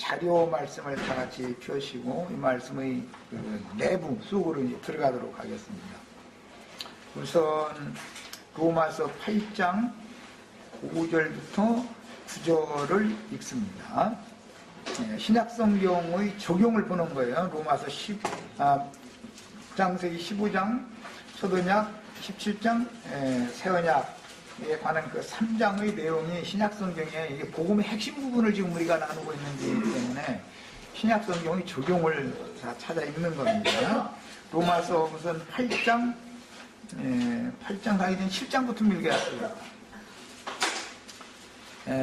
자료 말씀을 다 같이 펴시고 이 말씀의 그 내부 속으로 이제 들어가도록 하겠습니다. 우선 로마서 8장 5절부터 9절을 읽습니다. 신약성경의 적용을 보는 거예요. 로마서 창세기 15장, 초도약 17장, 새언약에 관한 그 3장의 내용이 신약성경에 이게 복음의 핵심 부분을 지금 우리가 나누고 있는 데이기 때문에 신약성경의 적용을 다 찾아 읽는 겁니다. 로마서 우선 8장 가기 전 7장부터 읽겠습니다.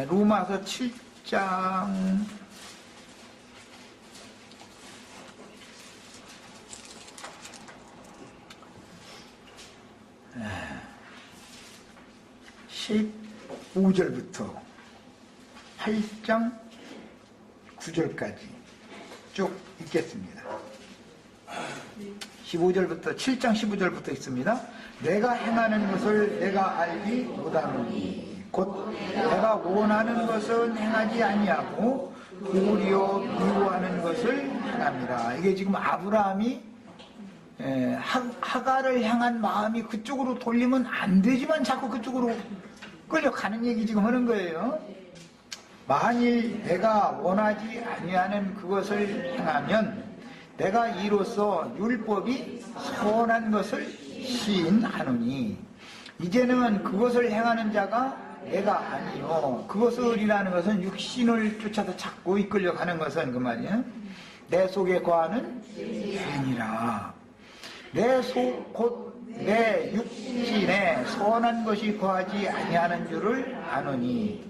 로마서 7장 15절부터 8장 9절까지 쭉 읽겠습니다. 15절부터 7장 15절부터 있습니다. 내가 행하는 것을 내가 알지 못하노니 곧 내가 원하는 것은 행하지 아니하고 도리어 미워하는 것을 행함이라. 이게 지금 아브라함이 하갈을 향한 마음이 그쪽으로 돌리면 안 되지만 자꾸 그쪽으로 끌려가는 얘기 지금 하는 거예요. 만일 내가 원하지 아니하는 그것을 행하면 내가 이로써 율법이 선한 것을 시인하노니 이제는 그것을 행하는 자가 내가 아니요 그것을이라는 것은 육신을 쫓아서 자꾸 이끌려가는 것은 그 말이에요. 내 속에 거하는 죄니라. 내 속 곧 내 육신에 선한 것이 거하지 아니하는 줄을 아노니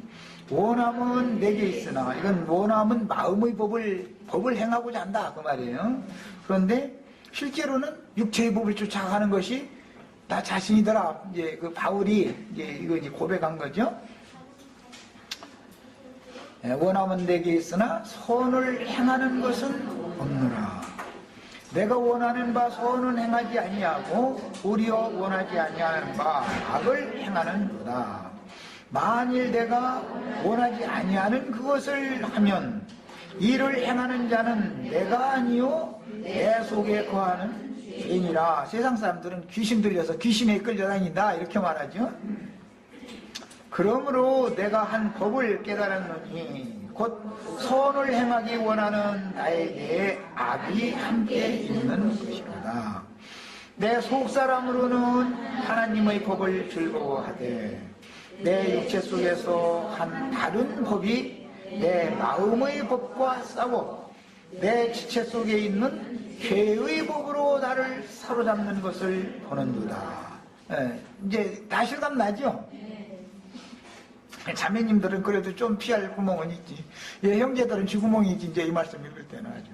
원함은 내게 있으나 이건 원함은 마음의 법을 행하고자 한다 그 말이에요. 그런데 실제로는 육체의 법을 쫓아가는 것이 나 자신이더라. 이제 그 바울이 이거 이제 고백한 거죠. 원함은 내게 있으나 선을 행하는 것은 없노라. 내가 원하는 바 선은 행하지 아니하고 도리어 원하지 아니하는 바 악을 행하는도다. 만일 내가 원하지 아니하는 그것을 하면 이를 행하는 자는 내가 아니요 내 속에 거하는 죄니라. 세상 사람들은 귀신 들려서 귀신에 끌려다닌다 이렇게 말하죠. 그러므로 내가 한 법을 깨달았노니 곧 선을 행하기 원하는 나에게 악이 함께 있는 것이로다. 내 속사람으로는 하나님의 법을 즐거워하되 내 육체 속에서 한 다른 법이 내 마음의 법과 싸워 내 지체 속에 있는 죄의 법으로 나를 사로잡는 것을 보는도다. 이제 다 실감 나죠? 자매님들은 그래도 좀 피할 구멍은 있지. 형제들은 쥐구멍이 있지. 이제 이 말씀 읽을 때는 아주.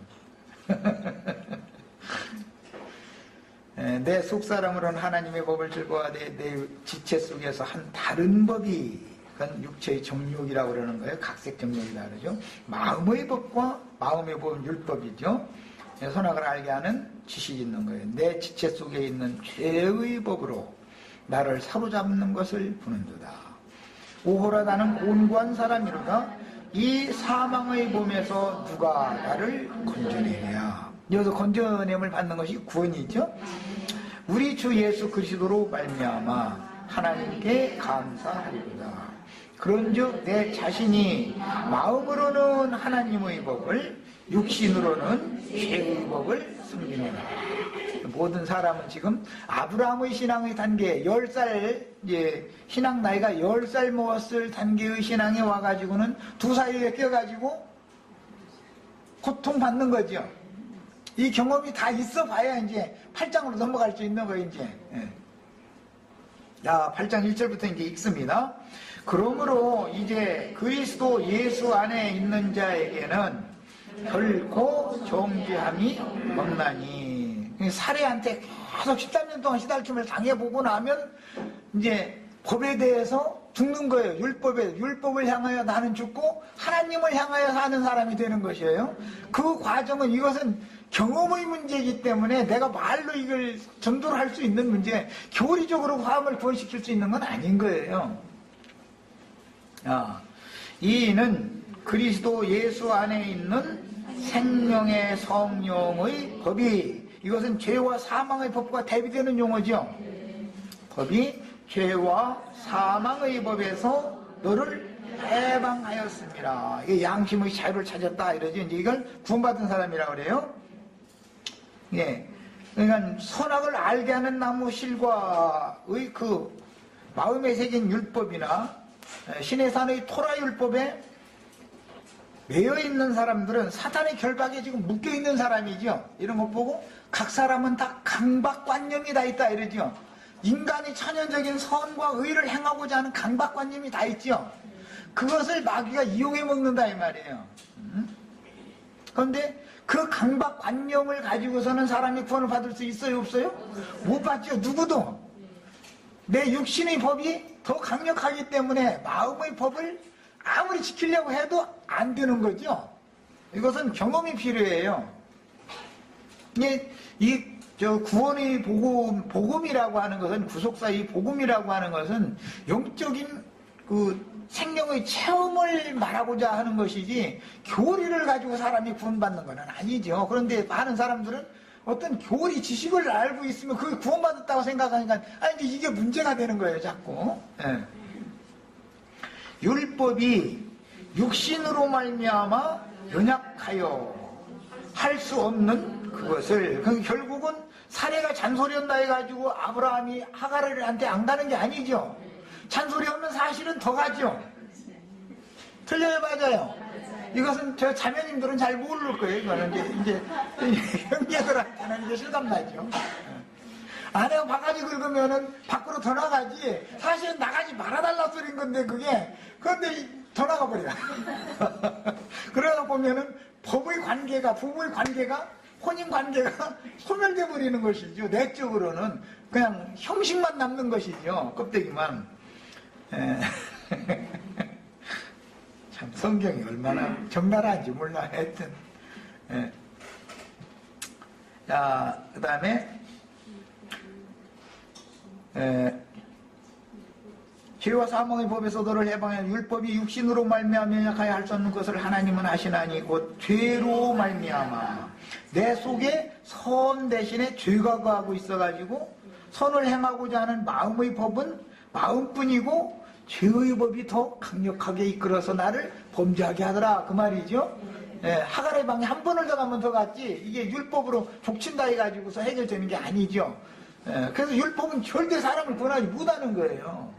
내 속사람으로는 하나님의 법을 즐거워하되 내 지체 속에서 한 다른 법이 그건 육체의 정욕이라고 그러는 거예요. 각색 정욕이라고 그러죠. 마음의 법과 마음의 법은 율법이죠. 선악을 알게 하는 지식이 있는 거예요. 내 지체 속에 있는 죄의 법으로 나를 사로잡는 것을 보는도다. 오호라 나는 곤고한 사람이로다. 이 사망의 몸에서 누가 나를 건져내랴. 여기서 건져냄을 받는 것이 구원이죠. 우리 주 예수 그리스도로 말미암아 하나님께 감사하리로다. 그런즉 내 자신이 마음으로는 하나님의 법을 육신으로는 죄의 법을 섬기노라. 모든 사람은 지금 아브라함의 신앙의 단계 10살 이제 신앙 나이가 10살 먹었을 단계의 신앙에 와가지고는 두 사이에 껴가지고 고통받는 거죠. 이 경험이 다 있어 봐야 이제 8장으로 넘어갈 수 있는 거예요. 이제 8장 1절부터 이제 읽습니다. 그러므로 이제 그리스도 예수 안에 있는 자에게는 결코 정죄함이 없나니. 사례한테 계속 13년 동안 시달림을 당해보고 나면 이제 법에 대해서 죽는 거예요. 율법을 향하여 나는 죽고 하나님을 향하여 사는 사람이 되는 것이에요. 그 과정은 이것은 경험의 문제이기 때문에 내가 말로 이걸 전도를 할 수 있는 문제, 교리적으로 화음을 구원시킬 수 있는 건 아닌 거예요. 이는 그리스도 예수 안에 있는 생명의 성령의 법이, 이것은 죄와 사망의 법과 대비되는 용어죠. 법이 죄와 사망의 법에서 너를 해방하였습니다. 이게 양심의 자유를 찾았다 이러죠. 이제 이걸 구원받은 사람이라고 그래요. 예. 그러니까 선악을 알게 하는 나무 실과의 그 마음에 새긴 율법이나 신의 산의 토라 율법에 매여 있는 사람들은 사탄의 결박에 지금 묶여 있는 사람이죠. 이런 것 보고 각 사람은 다 강박관념이 다 있다 이러죠. 인간이 천연적인 선과 의를 행하고자 하는 강박관념이 다 있죠. 그것을 마귀가 이용해 먹는다 이 말이에요. 그런데 그 강박관념을 가지고서는 사람이 구원을 받을 수 있어요 없어요? 못 받죠. 누구도. 내 육신의 법이 더 강력하기 때문에 마음의 법을 아무리 지키려고 해도 안 되는 거죠. 이것은 경험이 필요해요. 구원의 복음이라고 하는 것은, 구속사의 복음이라고 하는 것은 영적인 그 생명의 체험을 말하고자 하는 것이지 교리를 가지고 사람이 구원받는 건 아니죠. 그런데 많은 사람들은 어떤 교리 지식을 알고 있으면 그게 구원받았다고 생각하니까 이제 이게 문제가 되는 거예요 자꾸. 예. 율법이 육신으로 말미암아 연약하여 할 수 없는 그것을, 결국은 사례가 잔소리한다 해가지고 아브라함이 하갈한테 안 가는 게 아니죠. 잔소리하면 사실은 더 가죠. 틀려요, 맞아요? 이것은 저 자매님들은 잘 모를 거예요. 이거는 이제 형제들한테는 이제 실감나죠. 아내가 바가지 긁으면은 밖으로 더 나가지, 사실은 나가지 말아달라 소린 건데 그런데 더 나가버려. 그러다 보면은 법의 관계가, 부부의 관계가, 혼인 관계가 소멸돼 버리는 것이죠. 내적으로는 그냥 형식만 남는 것이죠. 껍데기만. 참 성경이 얼마나 적나라한지 몰라. 하여튼. 자, 그 다음에 죄와 사망의 법에서 너를 해방하여 율법이 육신으로 말미암아 연약하여 할 수 없는 것을 하나님은 하시나니 곧 죄로 말미암아. 내 속에 선 대신에 죄가 거하고 있어가지고 선을 행하고자 하는 마음의 법은 마음뿐이고 죄의 법이 더 강력하게 이끌어서 나를 범죄하게 하더라 그 말이죠. 하갈의 방에 한 번을 더 가면 더 갔지, 이게 율법으로 족친다 해가지고서 해결되는 게 아니죠. 그래서 율법은 절대 사람을 구원하지 못하는 거예요.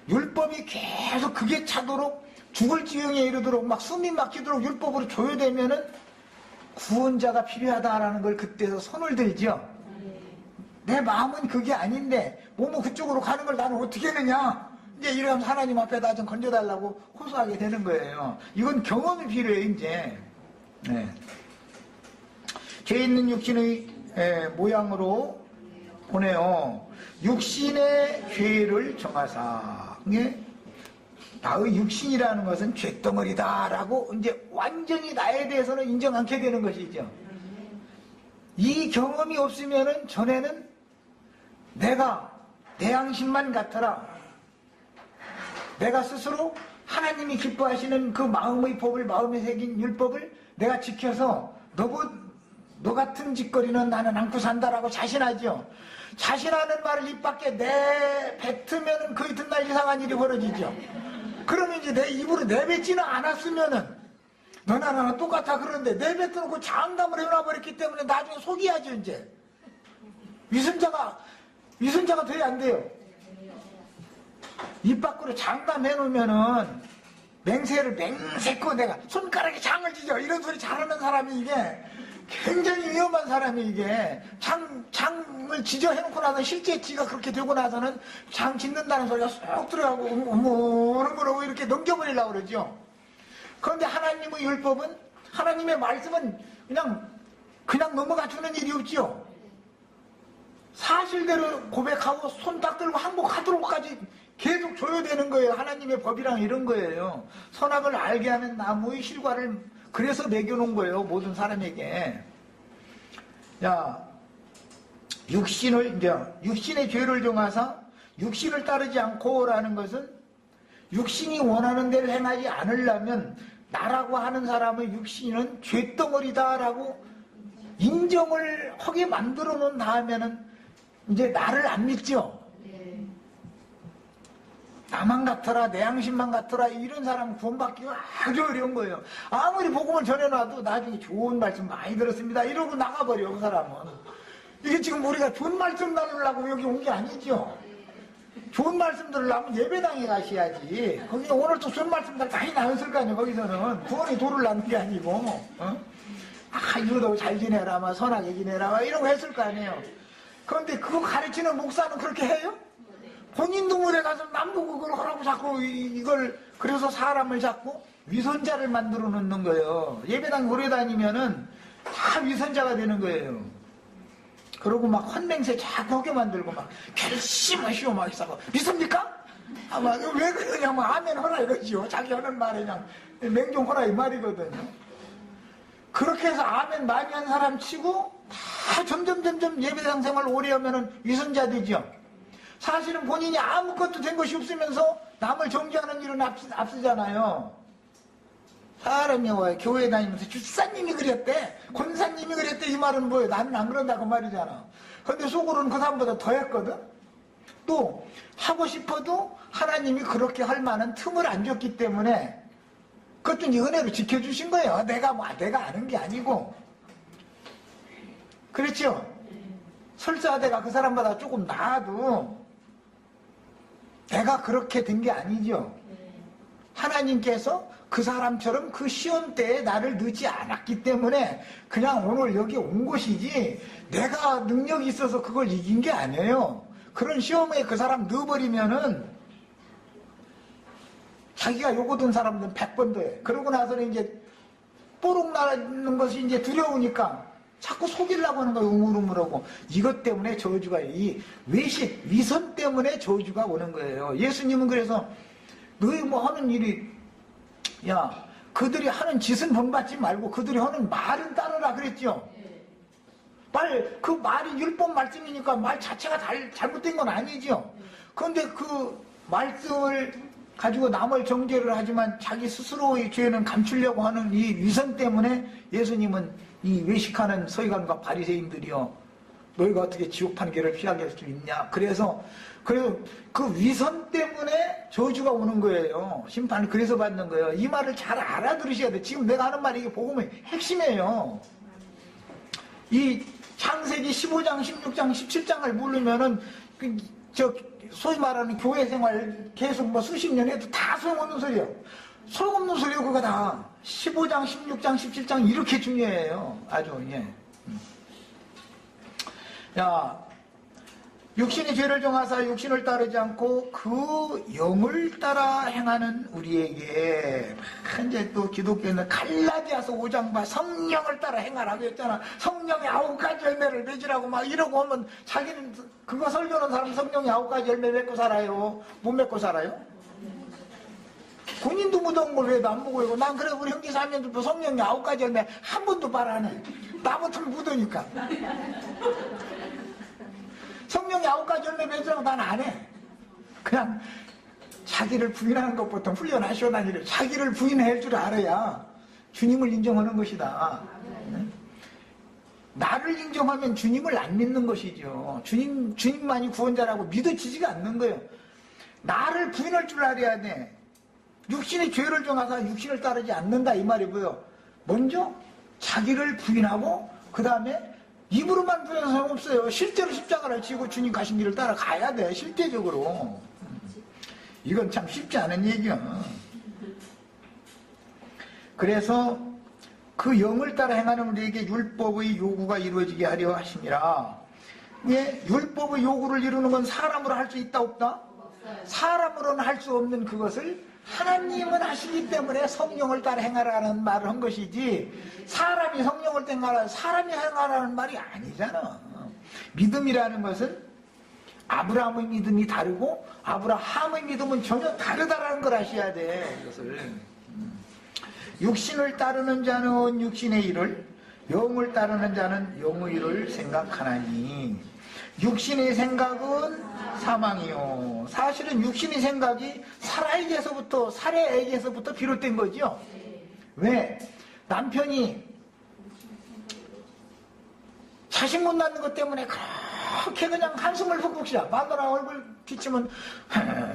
율법이 계속 그게 차도록 죽을 지경에 이르도록 막 숨이 막히도록 율법으로 조여되면은 구원자가 필요하다라는 걸 그때서 손을 들죠. 내 마음은 그게 아닌데 뭐뭐 그쪽으로 가는 걸 나는 어떻게 하느냐, 이제 이러면 하나님 앞에 나 좀 건져달라고 호소하게 되는 거예요. 이건 경험이 필요해요. 이제 죄 있는 육신의 모양으로 보내요. 육신의 죄를 정하사. 나의 육신이라는 것은 죄덩어리다라고 이제 완전히 나에 대해서는 인정 않게 되는 것이죠. 이 경험이 없으면은 전에는 내가 내 양심만 같아라, 내가 스스로 하나님이 기뻐하시는 그 마음의 법을, 마음에 새긴 율법을 내가 지켜서 너 같은 짓거리는 나는 않고 산다라고 자신하죠. 자신하는 말을 입 밖에 내뱉으면 그 이튿날 이상한 일이 벌어지죠. 그러면 이제 내 입으로 내뱉지는 않았으면은 너나 나나 똑같아 그러는데 내뱉어놓고 장담을 해놔버렸기 때문에 나중에 속이야죠. 이제 위선자가 돼야 안 돼요. 입 밖으로 장담해놓으면은 맹세코 내가 손가락에 장을 지져 이런 소리 잘하는 사람이 이게 굉장히 위험한 사람이, 이게 장을 지져 해놓고 나서 실제 지가 그렇게 되고 나서는 장 짓는다는 소리가 쏙 들어가고 어머러고 이렇게 넘겨버리려고 그러죠. 그런데 하나님의 율법은, 하나님의 말씀은 그냥 넘어가 주는 일이 없지요. 사실대로 고백하고 손 딱 들고 항복하도록까지 계속 조여되는 거예요. 하나님의 법이랑 이런 거예요. 선악을 알게 하는 나무의 실과를 그래서 매겨놓은 거예요. 모든 사람에게. 육신의 죄를 정하사 육신을 따르지 않고라는 것은 육신이 원하는 대로 행하지 않으려면 나라고 하는 사람의 육신은 죄덩어리다라고 인정을 하게 만들어 놓은 다음에는 이제 나를 안 믿죠. 나만 같아라, 내 양심만 같아라, 이런 사람은 구원받기가 아주 어려운 거예요. 아무리 복음을 전해놔도 나중에 좋은 말씀 많이 들었습니다 이러고 나가버려, 그 사람은. 이게 지금 우리가 좋은 말씀 나누려고 여기 온 게 아니죠. 좋은 말씀 들으려면 예배당에 가셔야지. 거기 오늘 또 좋은 말씀들 많이 나눴을 거 아니에요. 거기서는 구원의 도를 나눈 게 아니고, 이거도 잘 지내라, 막 선하게 지내라, 막 이런 거 했을 거 아니에요. 그런데 그거 가르치는 목사는 그렇게 해요? 본인 동물에 가서 남보고 그걸 하라고 자꾸 이걸, 그래서 사람을 자꾸 위선자를 만들어 놓는 거예요. 예배당 오래 다니면은 다 위선자가 되는 거예요. 그러고 막 헌맹세 자꾸 하게 만들고 막 결심하시오 막 있어. 믿습니까? 왜 그러냐면 아멘 하라 이거지요. 자기 하는 말에 그냥 맹종하라 이 말이거든요. 그렇게 해서 아멘 많이 한 사람 치고 다 점점 예배당 생활 오래 하면은 위선자 되죠. 사실은 본인이 아무것도 된 것이 없으면서 남을 정죄하는 일은 앞서잖아요. 사람이 와 교회 다니면서 주사님이 그랬대, 권사님이 그랬대, 이 말은 뭐예요? 나는 안 그런다 그 말이잖아. 근데 속으로는 그 사람보다 더 했거든. 또 하고 싶어도 하나님이 그렇게 할 만한 틈을 안 줬기 때문에 그것도 이제 은혜로 지켜주신 거예요. 내가 아는 게 아니고. 그렇죠? 설사 내가 그 사람보다 조금 나아도 내가 그렇게 된 게 아니죠. 하나님께서 그 사람처럼 그 시험 때에 나를 넣지 않았기 때문에 그냥 오늘 여기 온 것이지 내가 능력이 있어서 그걸 이긴 게 아니에요. 그런 시험에 그 사람 넣어버리면은 자기가 요거든 사람들은 100번 더 해. 그러고 나서는 이제 뽀록 나는 것이 이제 두려우니까 자꾸 속이려고 하는 거예요. 우물우물하고. 이것 때문에 저주가, 이 외식, 위선 때문에 저주가 오는 거예요. 예수님은 그래서 너희 뭐 하는 일이, 야, 그들이 하는 짓은 본받지 말고 그들이 하는 말은 따르라 그랬죠. 그 말이 율법 말씀이니까 말 자체가 잘못된 건 아니죠. 그런데 그 말씀을 가지고 남을 정죄를 하지만 자기 스스로의 죄는 감추려고 하는 이 위선 때문에 예수님은 이 외식하는 서기관과 바리새인들이요, 너희가 어떻게 지옥 판결을 피하게 할 수 있냐. 그래서 그 위선 때문에 저주가 오는 거예요. 심판을 그래서 받는 거예요. 이 말을 잘 알아들으셔야 돼. 지금 내가 하는 말이 이게 복음의 핵심이에요. 이 창세기 15장, 16장, 17장을 모르면은 소위 말하는 교회 생활 계속 뭐 수십 년 해도 다 소용없는 소리예요. 소용없는 소리예요, 그거 다. 15장, 16장, 17장 이렇게 중요해요. 아주, 예. 야, 육신이 죄를 정하사 육신을 따르지 않고 그 영을 따라 행하는 우리에게, 이제 또 기독교는 갈라디아서 5장 봐, 성령을 따라 행하라고 했잖아. 성령의 9가지 열매를 맺으라고 막 이러고 하면 자기는 그거 설교하는 사람 성령의 9가지 열매 맺고 살아요? 못 맺고 살아요? 본인도 묻어온 걸 왜 안 보고 있고, 난 그래 우리 형제 사면도 성령의 9가지 열매 한 번도 말 안 해. 나부터 묻으니까. 성령의 9가지 열매 맺으라고 난 안 해. 그냥 자기를 부인하는 것부터 훈련하시오. 다니래. 자기를 부인할 줄 알아야 주님을 인정하는 것이다. 나를 인정하면 주님을 안 믿는 것이죠. 주님만이 구원자라고 믿어지지가 않는 거예요. 나를 부인할 줄 알아야 돼. 육신의 죄를 정하사 육신을 따르지 않는다 이 말이 뭐예요? 먼저 자기를 부인하고 그 다음에 입으로만 부인해서 소용없어요. 실제로 십자가를 지고 주님 가신 길을 따라가야 돼. 실제적으로. 이건 참 쉽지 않은 얘기야. 그래서 그 영을 따라 행하는 우리에게 율법의 요구가 이루어지게 하려 하심이라. 예, 율법의 요구를 이루는 건 사람으로 할 수 있다 없다? 사람으로는 할 수 없는 그것을 하나님은 하시기 때문에 성령을 따라 행하라는 말을 한 것이지, 사람이 성령을 따라 행하라, 사람이 행하라는 말이 아니잖아. 믿음이라는 것은 아브라함의 믿음이 다르고 아브라함의 믿음은 전혀 다르다라는 걸 아셔야 돼. 이것을. 육신을 따르는 자는 육신의 일을, 영을 따르는 자는 영의 일을 생각하나니 육신의 생각은 사망이요. 사실은 육신의 생각이 살아에게서부터 비롯된 거죠. 왜? 남편이 자식 못 낳는 것 때문에 그렇게 그냥 한숨을 푹푹 쉬어. 마누라 얼굴 비치면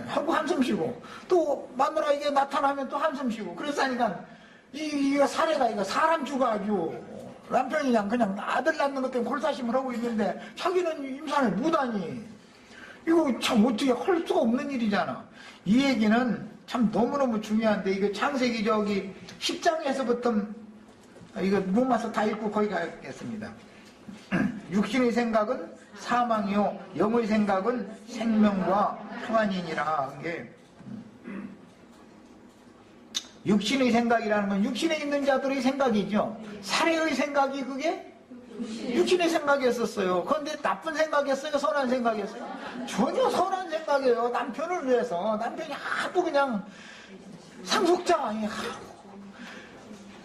하고 한숨 쉬고, 또 마누라 이게 나타나면 또 한숨 쉬고. 그래서니까 이거 사례가 이거 사람 죽어가지고 남편이 그냥 아들 낳는 것 때문에 골사심을 하고 있는데 자기는 임산을 못하니 이거 참 어떻게 할 수가 없는 일이잖아. 이 얘기는 참 너무너무 중요한데, 이거 창세기 저기 10장에서부터 이거 무마서 다 읽고 거기 가겠습니다. 육신의 생각은 사망이요 영의 생각은 생명과 평안이니라. 이게 육신의 생각이라는 건 육신에 있는 자들의 생각이죠. 사례의 생각이 그게 육신의 생각이었었어요. 그런데 나쁜 생각이었어요? 선한 생각이었어요? 전혀 선한 생각이에요. 남편을 위해서. 남편이 하도 그냥 상속자,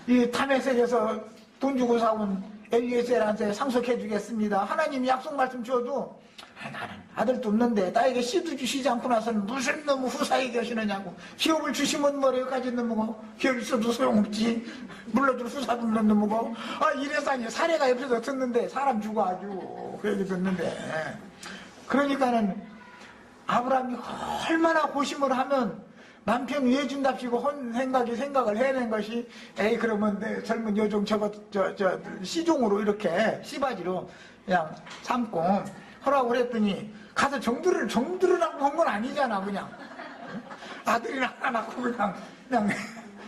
이 다메섹에서 돈 주고 사온 엘리에셀한테 상속해 주겠습니다. 하나님이 약속 말씀 줘도 나는 아들도 없는데 나에게 씨도 주시지 않고 나서는 무슨 너무 후사에 계시느냐고. 기업을 주시면 뭐래요까지 넘어고, 기업 있어도 소용없지. 물러줄 후사도 넘어고. 이래서 아니 사례가 옆에서 듣는데 사람 죽어 아주 그 얘기 듣는데. 그러니까는 아브라함이 얼마나 고심을 하면 남편 위해 준답시고 생각을 해낸 것이, 에이 그러면 내 젊은 여종 저거 시종으로 이렇게 씨바지로 그냥 삼고 하라고 그랬더니 가서 정들으라고 한 건 아니잖아. 그냥 아들이나 하나 낳고 그냥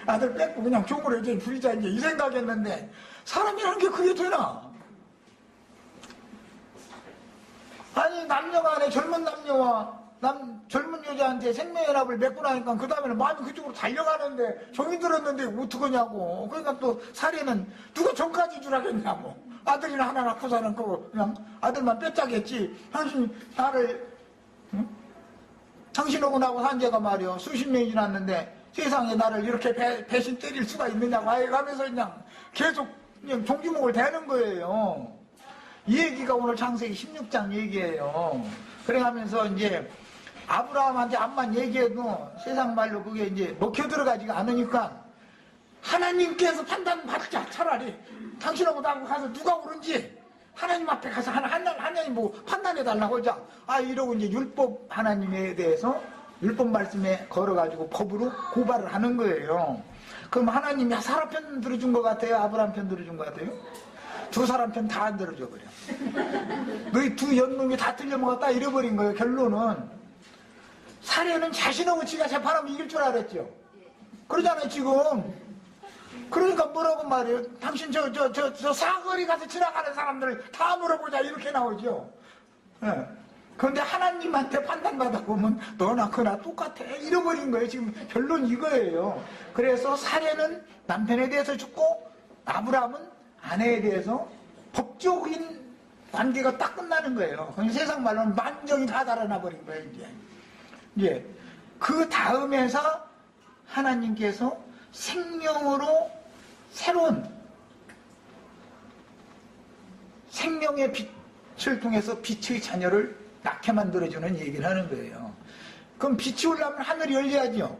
아들 뺏고 그냥 종으로 이제 부리자 이제 이 생각했는데, 사람이라는 게 그게 되나? 아니 남녀간에 젊은 남녀와 젊은 여자한테 생명연합을 맺고 나니까 그 다음에는 마음이 그쪽으로 달려가는데 정이 들었는데 어떡하냐고. 그러니까 또 사례는 누가 전까지 주라겠냐고. 아들이나 하나 낳고 사는 거고 그냥 아들만 뺏자겠지. 당신하고 나하고 산 지가 말이요 수십 년이 지났는데 세상에 나를 이렇게 배신 때릴 수가 있느냐고 하면서 그냥 계속 그냥 종지목을 대는 거예요. 이 얘기가 오늘 창세기 16장 얘기예요. 그래 하면서 이제 아브라함한테 암만 얘기해도 세상 말로 그게 이제 먹혀 들어가지가 않으니까 하나님께서 판단받자. 차라리 당신하고 나하고 가서 누가 옳은지 하나님 앞에 가서 하나님 뭐 판단해달라고 하자. 이러고 이제 율법 하나님에 대해서 율법 말씀에 걸어가지고 법으로 고발을 하는 거예요. 그럼 하나님이 사람 편 들어준 것 같아요? 아브라함 편 들어준 것 같아요? 두 사람 편 다 안 들어줘 버려. 너희 두 연놈이 다 틀려먹었다 잃어버린 거예요. 결론은 사례는 자신하고 지가 재판하면 이길 줄 알았죠. 그러잖아요 지금. 그러니까 뭐라고 말해요? 당신 저 사거리 가서 지나가는 사람들 다 물어보자 이렇게 나오죠. 예. 그런데 하나님한테 판단받아 보면 너나 그나 똑같아 잃어버린 거예요. 지금 결론 이거예요. 그래서 사례는 남편에 대해서 죽고 아브라함은 아내에 대해서 법적인 관계가 딱 끝나는 거예요. 세상 말로는 만정이 다 달아나 버린 거예요. 이제 그 다음에서 하나님께서 생명으로 새로운 생명의 빛을 통해서 빛의 자녀를 낳게 만들어주는 얘기를 하는 거예요. 그럼 빛이 올라오면 하늘이 열려야죠.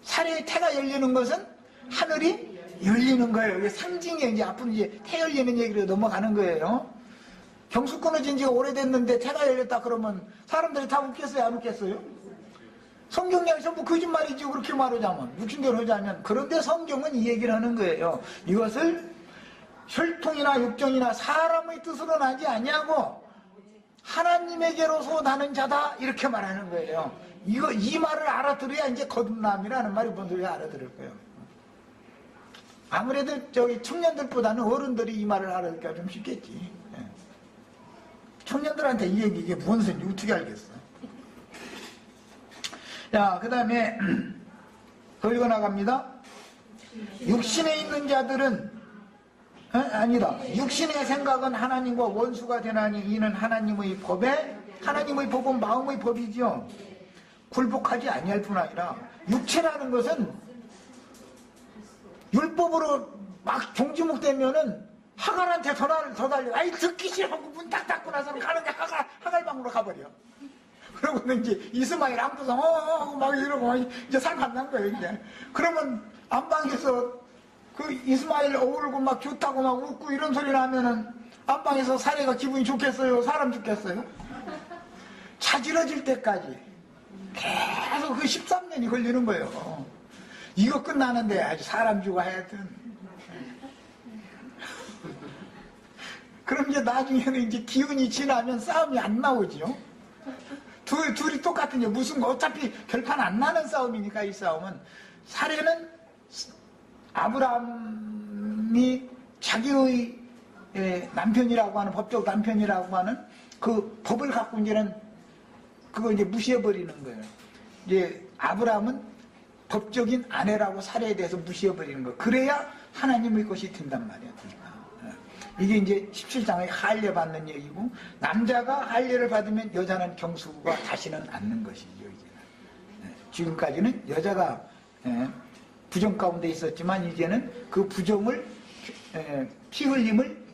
사례의 태가 열리는 것은 하늘이 열리는 거예요. 이게 상징이 이제 앞으로 이제 태 열리는 얘기로 넘어가는 거예요. 경수 끊어진 지가 오래됐는데 태가 열렸다 그러면 사람들이 다 웃겠어요? 안 웃겠어요? 성경이 전부 거짓말이지 그렇게 말하자면 육신대로 하자면. 그런데 성경은 이 얘기를 하는 거예요. 이것을 혈통이나 육정이나 사람의 뜻으로 나지 아니하고 하나님에게로서 나는 자다 이렇게 말하는 거예요. 이 말을 알아들어야 이제 거듭남이라는 말이 뭔지 알아들을 거예요. 아무래도 저기 청년들보다는 어른들이 이 말을 알아듣기가 좀 쉽겠지. 청년들한테 이 얘기 이게 무슨 소리인지 어떻게 알겠어. 자, 그 다음에 더 읽어나갑니다. 육신에 있는 자들은 아니다. 육신의 생각은 하나님과 원수가 되나니 이는 하나님의 법은 마음의 법이지요. 굴복하지 아니할 뿐 아니라 육체라는 것은 율법으로 막 종지목되면은 하갈한테 더 달려. 듣기 싫어하고 문 딱 닫고 나서는 가는 게 하갈방으로 가버려. 그러고는 이제 이스마엘 안고서 하고 막 이러고 이제 살 만난 거예요. 이제 그러면 안방에서 그 이스마엘 어울고 막 좋다고 막 웃고 이런 소리 나면은 안방에서 사례가 기분이 좋겠어요? 사람 죽겠어요? 차질러질 때까지 계속 그 13년이 걸리는 거예요. 이거 끝나는데 아주 사람 죽어 하여튼. 그럼 이제 나중에는 이제 기운이 지나면 싸움이 안 나오지요. 둘이 똑같은 게 무슨 거 어차피 결판 안 나는 싸움이니까 이 싸움은. 사례는 아브라함이 자기의 남편이라고 하는 법적 남편이라고 하는 그 법을 갖고 이제는 그거 이제 무시해버리는 거예요. 이제 아브라함은 법적인 아내라고 사례에 대해서 무시해버리는 거예요. 그래야 하나님의 것이 된단 말이에요. 이게 이제 17장의 할례 받는 얘기고, 남자가 할례를 받으면 여자는 경수가 다시는 않는 것이죠. 지금까지는 여자가 부정 가운데 있었지만 이제는 그 부정을 피 흘림을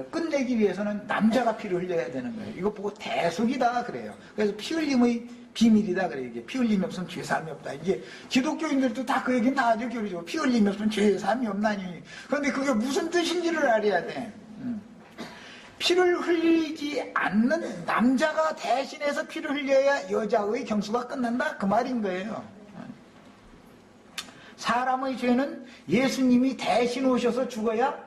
끝내기 위해서는 남자가 피를 흘려야 되는 거예요. 이거 보고 대속이다 그래요. 그래서 피 흘림의 비밀이다 그래요. 이게 피 흘림이 없으면 죄사함이 없다. 이게 기독교인들도 다 그 얘기는 다 아죠. 교리죠. 피 흘림이 없으면 죄사함이 없나니. 그런데 그게 무슨 뜻인지를 알아야 돼. 피를 흘리지 않는 남자가 대신해서 피를 흘려야 여자의 경수가 끝난다 그 말인 거예요. 사람의 죄는 예수님이 대신 오셔서 죽어야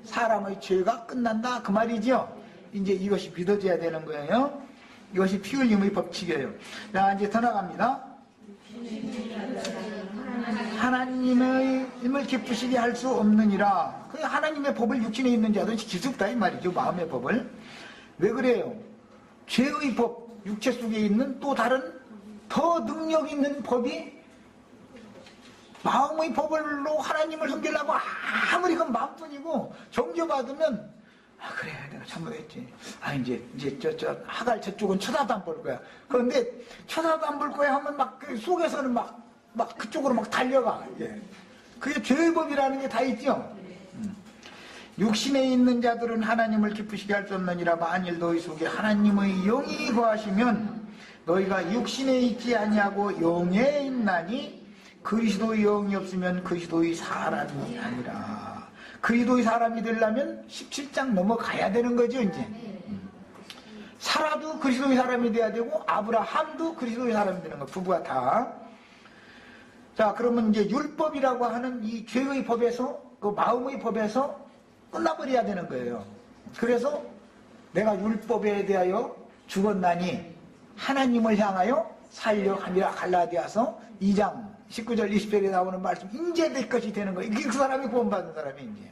사람의 죄가 끝난다 그 말이죠. 이제 이것이 믿어져야 되는 거예요. 이것이 피 흘림의 법칙이에요. 자, 이제 더 나갑니다. 하나님의 힘을 기쁘시게 할 수 없느니라. 그 하나님의 법을 육신에 있는 자들은 기습다 이 말이죠. 마음의 법을. 왜 그래요? 죄의 법, 육체 속에 있는 또 다른 더 능력 있는 법이 마음의 법으로 하나님을 섬기려고 아무리 그 마음뿐이고 정죄받으면 그래 내가 잘못했지. 이제 하갈 저쪽은 쳐다도 안 볼 거야. 그런데 쳐다도 안 볼 거야 하면 막 그 속에서는 막 그쪽으로 막 달려가. 그게 죄의 법이라는 게 다 있죠. 육신에 있는 자들은 하나님을 기쁘시게 할 수 없느니라. 만일 너희 속에 하나님의 영이 거하시면 너희가 육신에 있지 아니하고 영에 있나니 그리스도의 영이 없으면 그리스도의 사람이 아니라. 그리스도의 사람이 되려면 17장 넘어가야 되는 거죠 이제. 사라도 그리스도의 사람이 돼야 되고 아브라함도 그리스도의 사람이 되는 거. 부부가 다. 자, 그러면 이제 율법이라고 하는 이 죄의 법에서, 그 마음의 법에서 끝나버려야 되는 거예요. 그래서 내가 율법에 대하여 죽었나니 하나님을 향하여 살려 함이라. 갈라디아서 2장 19절 20절에 나오는 말씀, 인제될 것이 되는 거예요. 이게 그 사람이 구원받은 사람이 이제.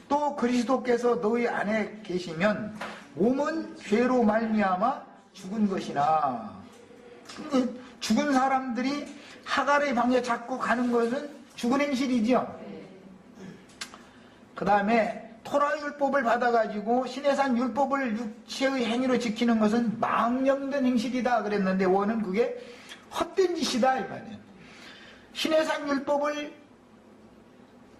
또 그리스도께서 너희 안에 계시면 몸은 죄로 말미암아 죽은 것이나. 죽은 사람들이 하갈의 방에 자꾸 가는 것은 죽은 행실이죠. 그 다음에 토라율법을 받아가지고 시내산 율법을 육체의 행위로 지키는 것은 망령된 행실이다 그랬는데 원은 그게 헛된 짓이다 이 말이에요. 시내산 율법을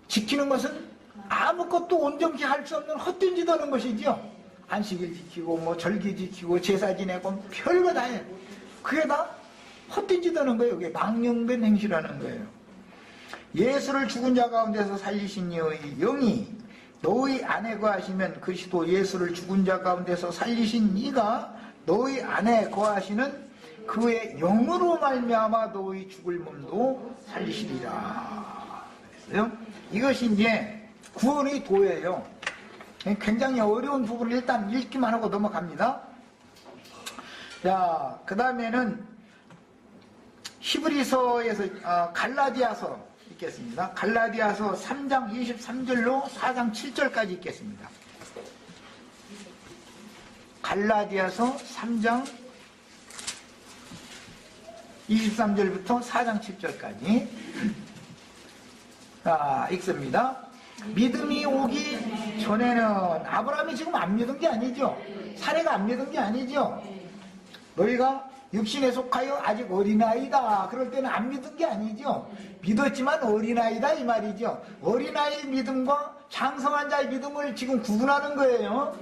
지키는 것은 아무것도 온전히 할 수 없는 헛된 짓 하는 것이죠. 안식일 지키고 뭐 절기 지키고 제사 지내고 별거 다 해. 그게 다 헛된 짓 하는 거예요. 그게 망령된 행실하는 거예요. 예수를 죽은 자 가운데서 살리신 이의 영이 너희 안에 거하시면 그리스도 예수를 죽은 자 가운데서 살리신 이가 너희 안에 거하시는 그의 영으로 말미암아 너희 죽을 몸도 살리시리라. 그래서 이것이 이제 구원의 도예요. 굉장히 어려운 부분을 일단 읽기만 하고 넘어갑니다. 자, 그 다음에는 히브리서에서 갈라디아서 읽겠습니다. 갈라디아서 3장 23절로 4장 7절까지 읽겠습니다. 갈라디아서 3장 23절부터 4장 7절까지 자, 읽습니다. 믿음이 오기 전에는 아브라함이 지금 안 믿은 게 아니죠. 사례가 안 믿은 게 아니죠. 너희가 육신에 속하여 아직 어린아이다. 그럴 때는 안 믿은 게 아니죠. 믿었지만 어린아이다 이 말이죠. 어린아이의 믿음과 장성한 자의 믿음을 지금 구분하는 거예요.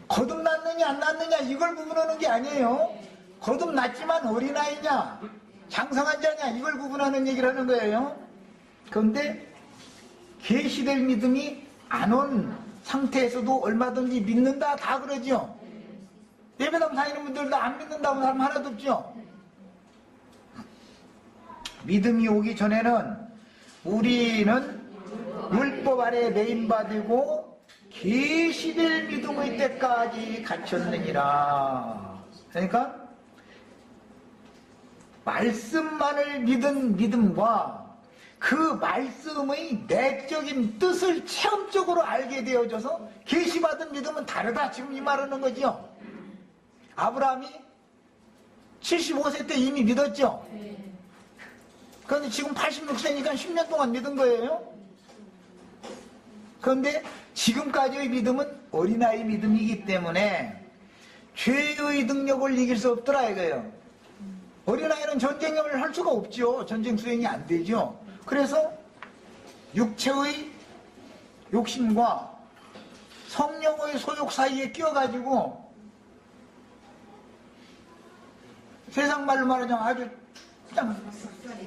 거듭났느냐 안 났느냐 이걸 구분하는 게 아니에요. 거듭났지만 어린아이냐 장성한 자냐 이걸 구분하는 얘기를 하는 거예요. 그런데 계시될 믿음이 안 온 상태에서도 얼마든지 믿는다 다 그러죠. 예배당 다니는 분들도 안 믿는다고 사람 하나도 없죠. 믿음이 오기 전에는 우리는 율법 아래 매인받고 계시될 믿음의 때까지 갇혔느니라. 그러니까 말씀만을 믿은 믿음과 그 말씀의 내적인 뜻을 체험적으로 알게 되어져서 계시받은 믿음은 다르다. 지금 이 말하는 거죠. 아브라함이 75세 때 이미 믿었죠. 그런데 지금 86세니까 10년 동안 믿은 거예요. 그런데 지금까지의 믿음은 어린아이 믿음이기 때문에 죄의 능력을 이길 수 없더라 이거예요. 어린아이는 전쟁을 할 수가 없죠. 전쟁 수행이 안 되죠. 그래서 육체의 욕심과 성령의 소욕 사이에 끼어가지고 세상 말로 말하자면 아주 그냥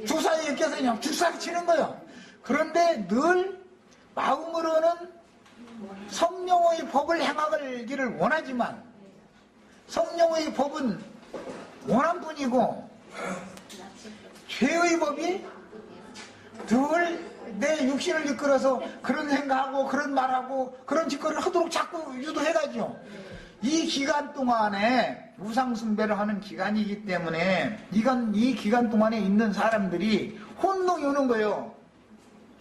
주사위에 껴서 그냥 죽사기 치는 거예요. 그런데 늘 마음으로는 성령의 법을 행하기를 원하지만 성령의 법은 원한뿐이고 죄의 법이 늘 내 육신을 이끌어서 그런 생각하고 그런 말하고 그런 짓거리를 하도록 자꾸 유도해가지고 이 기간 동안에 우상숭배를 하는 기간이기 때문에 이 기간 동안에 있는 사람들이 혼동이 오는 거예요.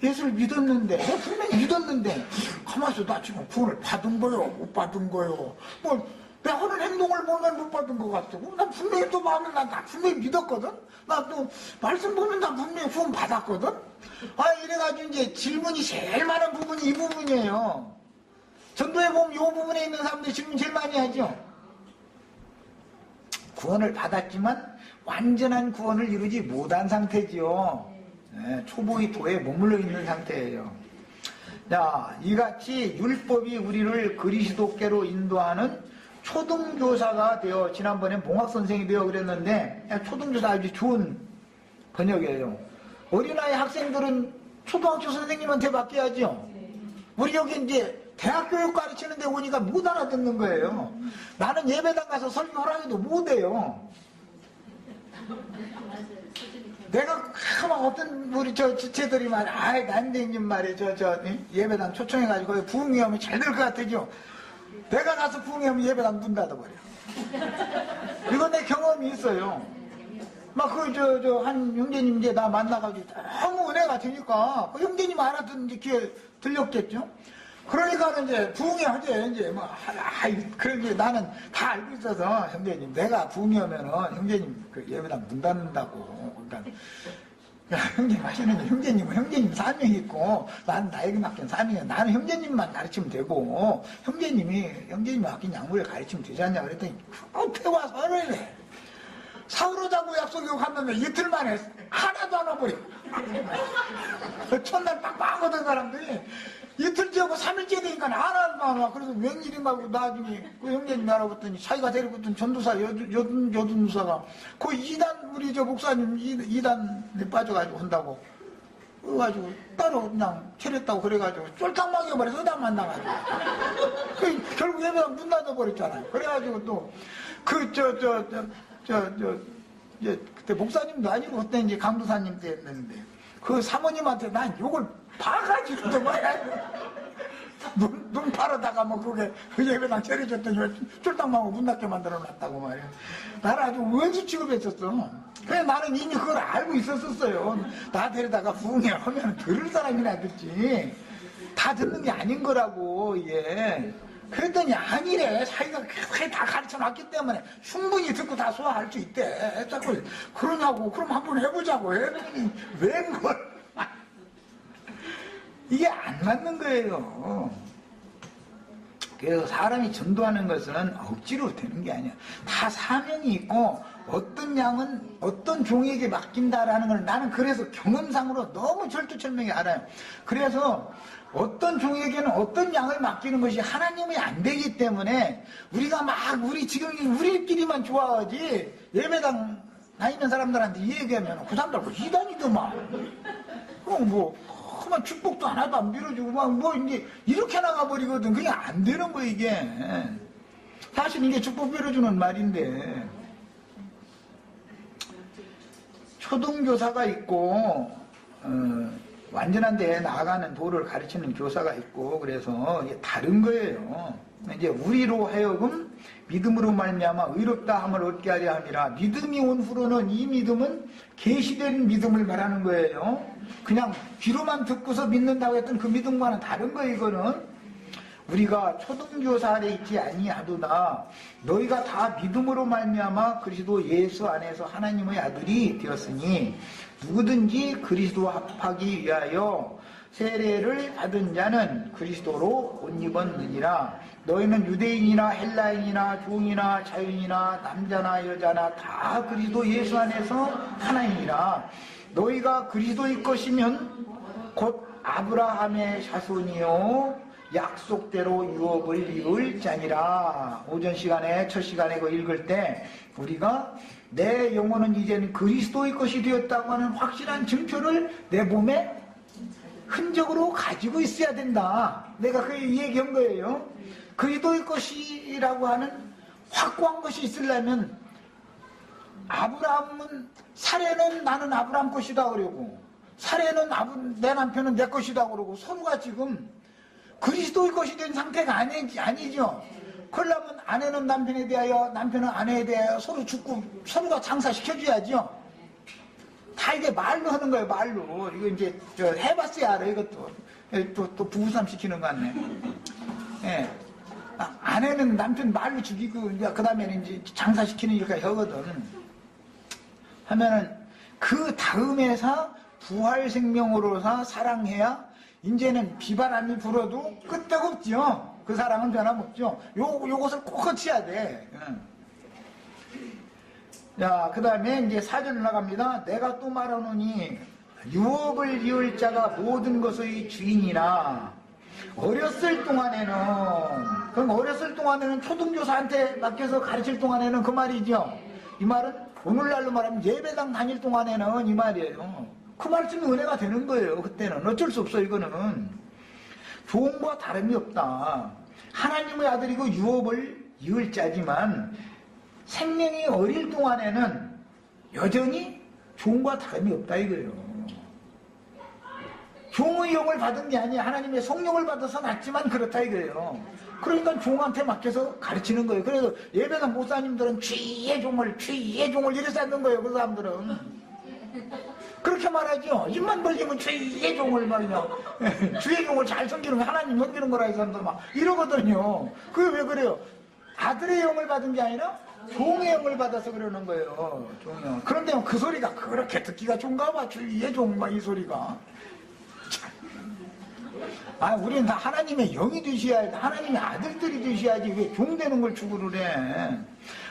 예수를 믿었는데, 분명히 믿었는데, 가만있어, 나 지금 구원을 받은 거요? 못 받은 거요? 내 하는 행동을 보면 못 받은 것 같고, 난 분명히 또 마음에 나 분명히 믿었거든? 나 또 말씀 보면 나 분명히 구원 받았거든? 이래가지고 이제 질문이 제일 많은 부분이 이 부분이에요. 전도에 보면 이 부분에 있는 사람들이 질문 제일 많이 하죠. 구원을 받았지만 완전한 구원을 이루지 못한 상태지요. 초보의 도에 머물러 있는 상태예요. 자, 이같이 율법이 우리를 그리스도께로 인도하는 초등교사가 되어, 지난번에 봉학선생이 되어 그랬는데, 초등교사 아주 좋은 번역이에요. 어린아이 학생들은 초등학교 선생님한테 맡겨야죠. 우리 여기 이제 대학교육 가르치는 데 오니까 못 알아듣는 거예요. 나는 예배당 가서 설교하라고 못해요. 내가 막 어떤 우리 지체들이 말이야, 난대님 말이야, 예배당 초청해가지고 부흥회하면 잘 될 것 같아죠. 내가 가서 부흥회하면 예배당 문 닫아버려. 이건 내 경험이 있어요. 막 한 형제님 이제 나 만나가지고 너무 은혜가 되니까 그 형제님 알아듣는 귀에 들렸겠죠. 그러니까 이제 부흥회 하재 이제 그런 게 나는 다 알고 있어서 형제님 내가 부흥회 하면은 형제님 그 예배당 문 닫는다고. 그러니까 형제님 하시는 형제님은 형제님 사명이 있고 나는 나에게 맡긴 사명이야. 나는 형제님만 가르치면 되고 형제님이 맡긴 양물에 가르치면 되지 않냐 그랬더니 태와 서러이네. 사우러자고 약속이고 갔는데 이틀 만에 하나도 안 와버려. 첫날 빡빡하던 사람들이 이틀째 하고 3일째 되니까 하나도 안 와. 그래서 웬일인가 하고 나중에 그 형제님 알아봤더니 자기가 데리고 있던 전도사 여든사가 그 2단 우리 목사님 2단에 빠져가지고 한다고 그래가지고 따로 그냥 차렸다고 그래가지고 쫄딱 막여버려서 다 만나가지고 결국 예배당 문 닫아버렸잖아요. 그래가지고 또 그때 목사님도 아니고 그때 이제 강도사님 때 했는데 그 사모님한테 난 욕을 봐가지고 눈 팔아다가 그게 그 예배당 차려줬더니 쫄딱망고 문 닫게 만들어 놨다고 말이야. 나를 아주 원수 취급했었어. 그래 나는 이미 그걸 알고 있었어요. 나 데려다가 부흥회 하면 들을 사람이나 듣지 다 듣는 게 아닌 거라고 이게. 그랬더니 아니래. 자기가 다 가르쳐놨기 때문에 충분히 듣고 다 소화할 수 있대. 자꾸 그러냐고. 그럼 한번 해보자고 했더니 웬걸. 이게 안 맞는 거예요. 그래서 사람이 전도하는 것은 억지로 되는 게 아니야. 다 사명이 있고 어떤 양은 어떤 종에게 맡긴다라는 걸 나는 그래서 경험상으로 너무 절두철명히 알아요. 그래서 어떤 종에게는 어떤 양을 맡기는 것이 하나님이 안 되기 때문에 우리가 지금 우리끼리만 좋아하지 예배당 다니는 사람들한테 이 얘기하면 그 사람들 이단이더만 그만 축복도 하나도 안 빌어주고 이제 이렇게 나가버리거든. 그게 안 되는 거야 이게. 사실 이게 축복 빌어주는 말인데, 초등교사가 있고 완전한 데 나아가는 도를 가르치는 교사가 있고, 그래서 이게 다른 거예요. 이제 우리로 하여금 믿음으로 말미암아 의롭다 함을 얻게 하려 함이라. 믿음이 온 후로는, 이 믿음은 계시된 믿음을 말하는 거예요. 그냥 귀로만 듣고서 믿는다고 했던 그 믿음과는 다른 거예요. 이거는 우리가 초등교사 아래 있지 아니하도다. 너희가 다 믿음으로 말미암아 그리스도 예수 안에서 하나님의 아들이 되었으니, 누구든지 그리스도와 합하기 위하여 세례를 받은 자는 그리스도로 옷 입었느니라. 너희는 유대인이나 헬라인이나 종이나 자유인이나 남자나 여자나 다 그리스도 예수 안에서 하나이니라. 너희가 그리스도의 것이면 곧 아브라함의 자손이요 약속대로 유업을 이룰 자니라. 오전 시간에, 첫 시간에 그 읽을 때 우리가 내 영혼은 이제는 그리스도의 것이 되었다고 하는 확실한 증표를 내 몸에 흔적으로 가지고 있어야 된다. 내가 그 얘기한 거예요. 그리스도의 것이라고 하는 확고한 것이 있으려면, 아브라함은 사례는 나는 아브라함 것이다 그러고, 사례는 내 남편은 내 것이다 그러고, 서로가 지금 그리스도의 것이 된 상태가 아니죠. 그러려면 아내는 남편에 대하여, 남편은 아내에 대하여 서로 죽고 서로가 장사시켜줘야죠. 다 이게 말로 하는 거예요, 말로. 이거 이제 해봤어야 알아, 이것도. 또 부부싸움 시키는 거 같네. 예. 아내는 남편 말로 죽이고, 이제 그 다음에는 이제 장사시키는 일까지 하거든. 하면은, 그 다음에서 부활 생명으로서 사랑해야 이제는 비바람이 불어도 끄떡없죠. 그 사랑은 변함없죠. 요것을 꼭 거쳐야 돼. 자, 그 다음에 이제 4절로 나갑니다. 내가 또 말하노니 유업을 이을 자가 모든 것의 주인이라. 어렸을 동안에는, 그럼 어렸을 동안에는 초등교사한테 맡겨서 가르칠 동안에는 그 말이죠. 이 말은 오늘날로 말하면 예배당 다닐 동안에는 이 말이에요. 그 말씀이 은혜가 되는 거예요. 그때는 어쩔 수 없어. 이거는 종과 다름이 없다. 하나님의 아들이고 유업을 이을 자지만 생명이 어릴 동안에는 여전히 종과 다름이 없다 이거예요. 종의 영을 받은 게 아니야. 하나님의 성령을 받아서 낳지만 그렇다 이거예요. 그러니까 종한테 맡겨서 가르치는 거예요. 그래서 예배당 목사님들은 주의 종을 이래서 하는 거예요. 그 사람들은 그렇게 말하죠. 입만 벌리면 주의 종을 말이냐. 주의 종을 잘 섬기는 거 하나님 섬기는 거라 이 사람들 막 이러거든요. 그게 왜 그래요? 아들의 영을 받은 게 아니라 종의 영을 받아서 그러는 거예요. 종의 영. 그런데 그 소리가 그렇게 듣기가 좋은가 봐. 주의 종 막 이 소리가. 우리는 다 하나님의 영이 되셔야 돼. 하나님의 아들들이 되셔야지. 왜 종 되는 걸 추구를 해.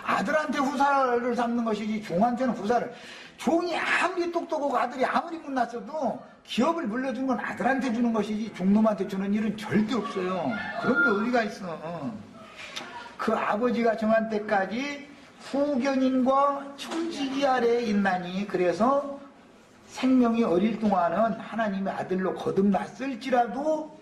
아들한테 후사를 삼는 것이지 종한테는 후사를. 종이 아무리 똑똑하고 아들이 아무리 못났어도 기업을 물려준 건 아들한테 주는 것이지 종놈한테 주는 일은 절대 없어요. 그런 게 어디가 있어. 그 아버지가 정한 때까지 후견인과 청지기 아래에 있나니, 그래서 생명이 어릴 동안은 하나님의 아들로 거듭났을지라도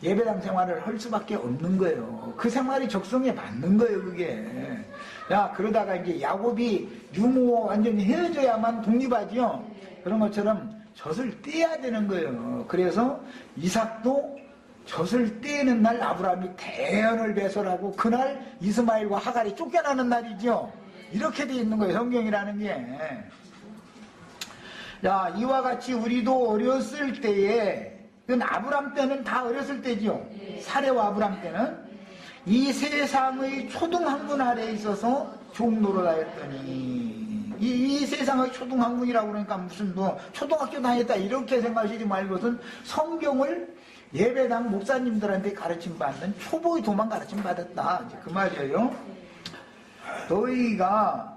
예배당 생활을 할 수밖에 없는 거예요. 그 생활이 적성에 맞는 거예요, 그게. 야, 그러다가 이제 야곱이 유모와 완전히 헤어져야만 독립하지요. 그런 것처럼 젖을 떼야 되는 거예요. 그래서 이삭도 젖을 떼는 날 아브라함이 대언을 배설하고 그날 이스마엘과 하갈이 쫓겨나는 날이죠. 이렇게 돼 있는 거예요, 성경이라는 게. 야, 이와 같이 우리도 어렸을 때에, 이건 아브람 때는 다 어렸을 때지요. 사레와 아브람 때는 이 세상의 초등학문 아래에 있어서 종노릇 하였더니, 이 세상의 초등학문이라고 그러니까 무슨 초등학교 다녔다 이렇게 생각하시지 말고는 성경을 예배당 목사님들한테 가르침 받는 초보의 도만 가르침 받았다. 이제 그 말이에요. 너희가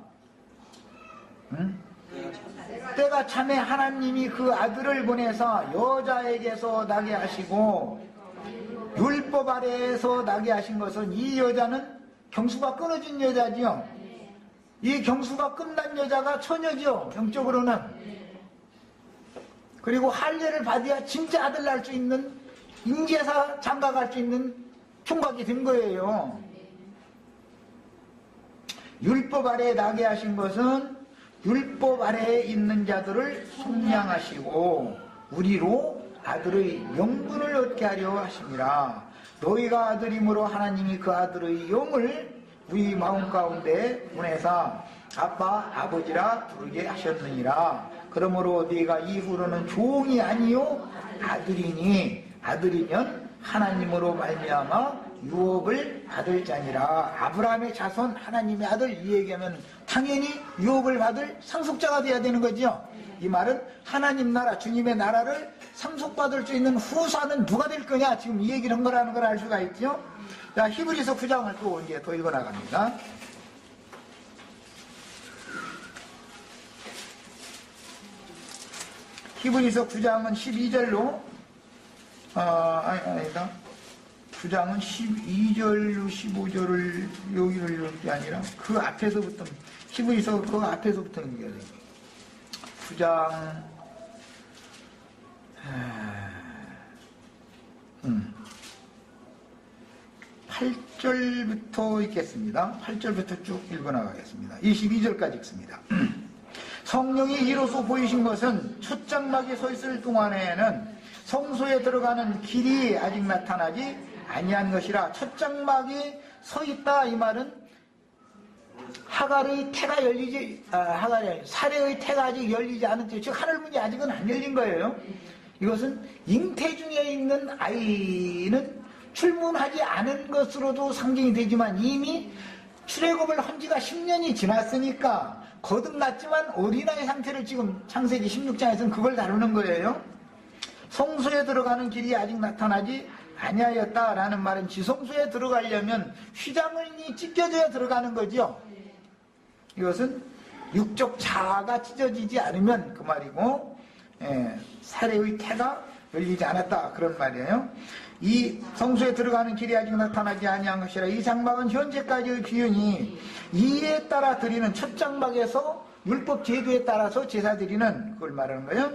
때가 참에 하나님이 그 아들을 보내서 여자에게서 나게 하시고 율법 아래에서 나게 하신 것은, 이 여자는 경수가 끊어진 여자지요. 이 경수가 끝난 여자가 처녀지요, 영적으로는. 그리고 할례를 받아야 진짜 아들 낳을 수 있는 인제사 장가갈 수 있는 총각이 된 거예요. 율법 아래에 나게 하신 것은 율법 아래에 있는 자들을 속량하시고 우리로 아들의 영분을 얻게 하려 하심이라. 너희가 아들이므로 하나님이 그 아들의 영을 우리 마음 가운데 보내사 아빠 아버지라 부르게 하셨느니라. 그러므로 네가 이후로는 종이 아니요 아들이니 아들이면 하나님으로 말미암아 유업을 받을 자니라. 아브라함의 자손 하나님의 아들, 이 얘기하면 당연히 유업을 받을 상속자가 돼야 되는 거죠. 이 말은 하나님 나라, 주님의 나라를 상속받을 수 있는 후사는 누가 될 거냐, 지금 이 얘기를 한 거라는 걸 알 수가 있죠. 자, 히브리서 9장을 또 이제 더 읽어 나갑니다. 히브리서 9장은 12절로 아니다. 9장은 12절로 15절을 여기를 읽을 게 아니라 그 앞에서부터, 히브리서 그 앞에서부터 읽어야 돼요. 9장 8절부터 읽겠습니다. 8절부터 쭉 읽어나가겠습니다. 22절까지 읽습니다. 성령이 이로써 보이신 것은 첫 장막에 서 있을 동안에는 성소에 들어가는 길이 아직 나타나지 아니한 것이라. 첫 장막이 서 있다, 이 말은 하갈의 태가 열리지, 사례의 태가 아직 열리지 않은 즉 하늘문이 아직은 안 열린 거예요. 이것은 잉태 중에 있는 아이는 출문하지 않은 것으로도 상징이 되지만 이미 출애굽을 한 지가 10년이 지났으니까 거듭났지만 어린아이 상태를 지금 창세기 16장에서는 그걸 다루는 거예요. 성소에 들어가는 길이 아직 나타나지 아니하였다라는 말은 지성소에 들어가려면 휘장이 찢겨져야 들어가는 거죠. 이것은 육적 자아가 찢어지지 않으면 그 말이고, 사례의 태가 열리지 않았다, 그런 말이에요. 이 성소에 들어가는 길이 아직 나타나지 아니한 것이라. 이 장막은 현재까지의 규현이 이에 따라 드리는 첫 장막에서 율법 제도에 따라서 제사 드리는, 그걸 말하는 거예요.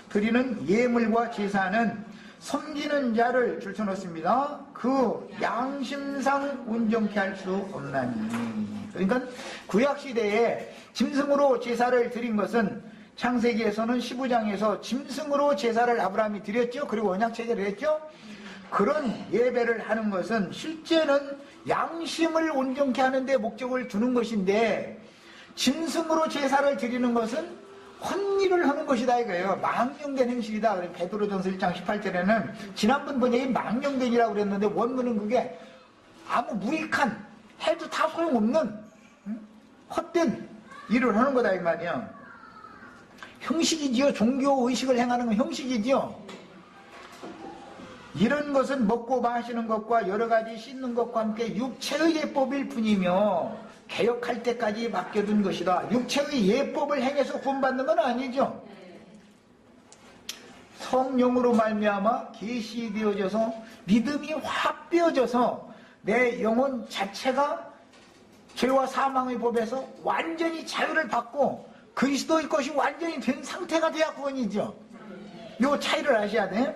드리는 예물과 제사는 섬기는 자를 줄쳐놓습니다. 그 양심상 온전케 할 수 없나니. 그러니까 구약시대에 짐승으로 제사를 드린 것은 창세기에서는 15장에서 짐승으로 제사를 아브라함이 드렸죠. 그리고 언약체제를 했죠. 그런 예배를 하는 것은 실제는 양심을 온전케 하는 데 목적을 두는 것인데, 짐승으로 제사를 드리는 것은 혼일을 하는 것이다 이거예요. 망령된 행실이다. 베드로전서 1장 18절에는 지난번 번역이 망령된이라고 그랬는데 원문은 그게 아무 무익한, 해도 다 소용없는 헛된 일을 하는 거다 이 말이야. 형식이지요. 종교의식을 행하는 건 형식이지요. 이런 것은 먹고 마시는 것과 여러 가지 씻는 것과 함께 육체의 예법일 뿐이며 개혁할 때까지 맡겨둔 것이다. 육체의 예법을 행해서 구원받는 건 아니죠. 성령으로 말미암아 계시되어져서 믿음이 확 되어져서 내 영혼 자체가 죄와 사망의 법에서 완전히 자유를 받고 그리스도의 것이 완전히 된 상태가 돼야 구원이죠. 요 차이를 아셔야 돼.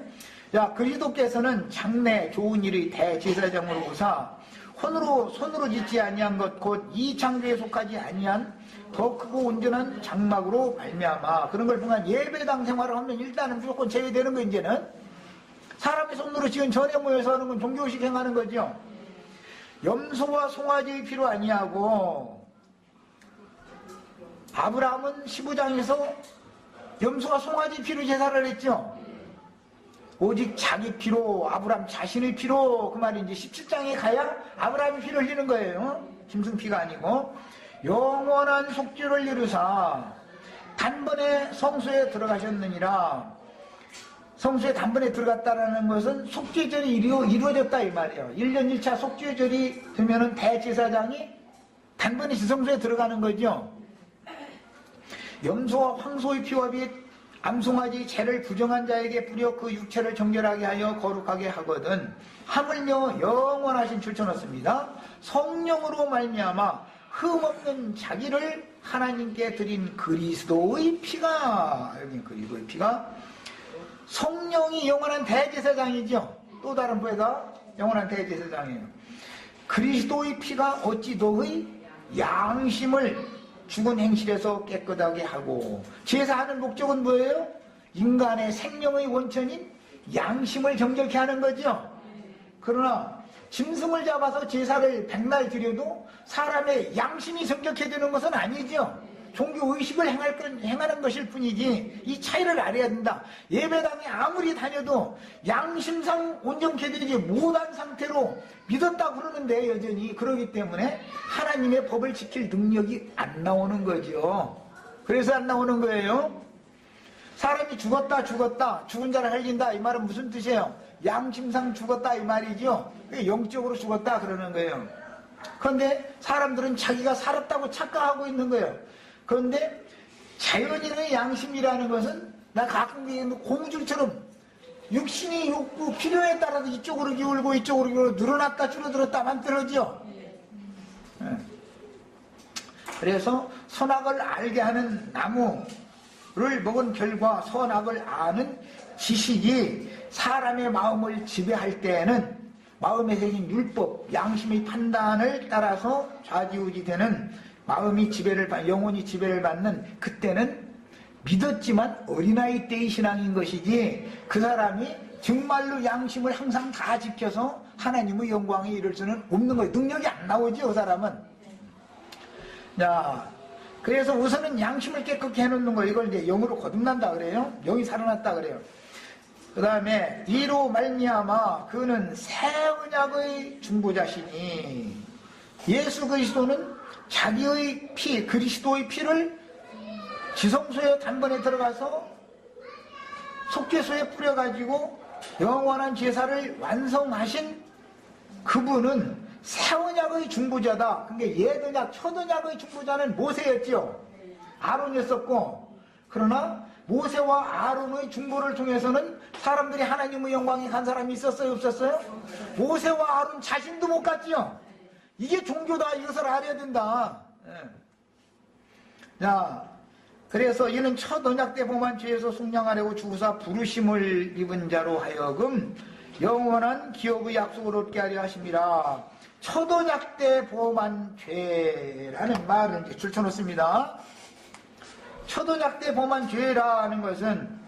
자, 그리스도께서는 장래 좋은 일의 대제사장으로 오사 손으로 짓지 아니한 것 곧 이 창조에 속하지 아니한 더 크고 온전한 장막으로 말미암아. 그런 걸 보면 예배당 생활을 하면 일단은 무조건 제외되는 거. 이제는 사람의 손으로 지은 전에 모여서 하는 건 종교식 행하는 거죠. 염소와 송아지의 피로 아니하고, 아브라함은 15장에서 염소와 송아지 피로 제사를 했죠. 오직 자기 피로, 아브라함 자신의 피로, 그 말이 이제 17장에 가야 아브라함이 피를 흘리는 거예요. 짐승 피가 아니고. 영원한 속죄를 이루사 단번에 성소에 들어가셨느니라. 성소에 단번에 들어갔다라는 것은 속죄절이 이루어졌다 이 말이에요. 1년 1차 속죄절이 되면은 대제사장이 단번에 지성소에 들어가는 거죠. 염소와 황소의 피와 및 암송아지 죄를 부정한 자에게 뿌려 그 육체를 정결하게 하여 거룩하게 하거든. 하물며 영원하신 줄쳐놓습니다. 성령으로 말미암아 흠없는 자기를 하나님께 드린 그리스도의 피가, 여기 그리스도의 피가 성령이 영원한 대제사장이죠. 또 다른 부회가 영원한 대제사장이에요. 그리스도의 피가 어찌 너의 양심을 죽은 행실에서 깨끗하게 하고, 제사하는 목적은 뭐예요? 인간의 생명의 원천인 양심을 정결케 하는 거죠. 그러나 짐승을 잡아서 제사를 백날 드려도 사람의 양심이 정결케 되는 것은 아니죠. 종교 의식을 행하는 것일 뿐이지, 이 차이를 알아야 된다. 예배당에 아무리 다녀도 양심상 온전케 되지 못한 상태로 믿었다 그러는데 여전히 그러기 때문에 하나님의 법을 지킬 능력이 안 나오는 거죠. 그래서 안 나오는 거예요. 사람이 죽었다 죽은 자를 살린다 이 말은 무슨 뜻이에요? 양심상 죽었다 이 말이죠. 영적으로 죽었다 그러는 거예요. 그런데 사람들은 자기가 살았다고 착각하고 있는 거예요. 그런데 자연인의 양심이라는 것은 나 가끔 고무줄처럼 육신이 욕구 필요에 따라서 이쪽으로 기울고 이쪽으로 기울고 늘어났다 줄어들었다 만들어지요. 그래서 선악을 알게 하는 나무를 먹은 결과 선악을 아는 지식이 사람의 마음을 지배할 때에는 마음에 생긴 율법, 양심의 판단을 따라서 좌지우지 되는 마음이 영혼이 지배를 받는 그때는 믿었지만 어린아이 때의 신앙인 것이지, 그 사람이 정말로 양심을 항상 다 지켜서 하나님의 영광에 이를 수는 없는 거예요. 능력이 안 나오죠, 그 사람은. 자, 그래서 우선은 양심을 깨끗게 해놓는 거, 이걸 이제 영으로 거듭난다 그래요. 영이 살아났다 그래요. 그 다음에 이로 말미암아 그는 새 언약의 중보자시니, 예수 그리스도는 자기의 피, 그리스도의 피를 지성소에 단번에 들어가서 속죄소에 뿌려가지고 영원한 제사를 완성하신 그분은 새 언약의 중보자다. 그러니까 옛 언약, 첫 언약의 중보자는 모세였죠. 아론이었었고, 그러나 모세와 아론의 중보를 통해서는 사람들이 하나님의 영광에 간 사람이 있었어요, 없었어요? 모세와 아론 자신도 못 갔지요. 이게 종교다, 이것을 알아야 된다. 자, 그래서 이는 첫 언약 때 범한 죄에서 속량하려고 주사 부르심을 입은 자로 하여금 영원한 기업의 약속을 얻게 하려 하심이라. 첫 언약 때 범한 죄라는 말을 이제 줄쳐놓습니다. 첫 언약 때 범한 죄라는 것은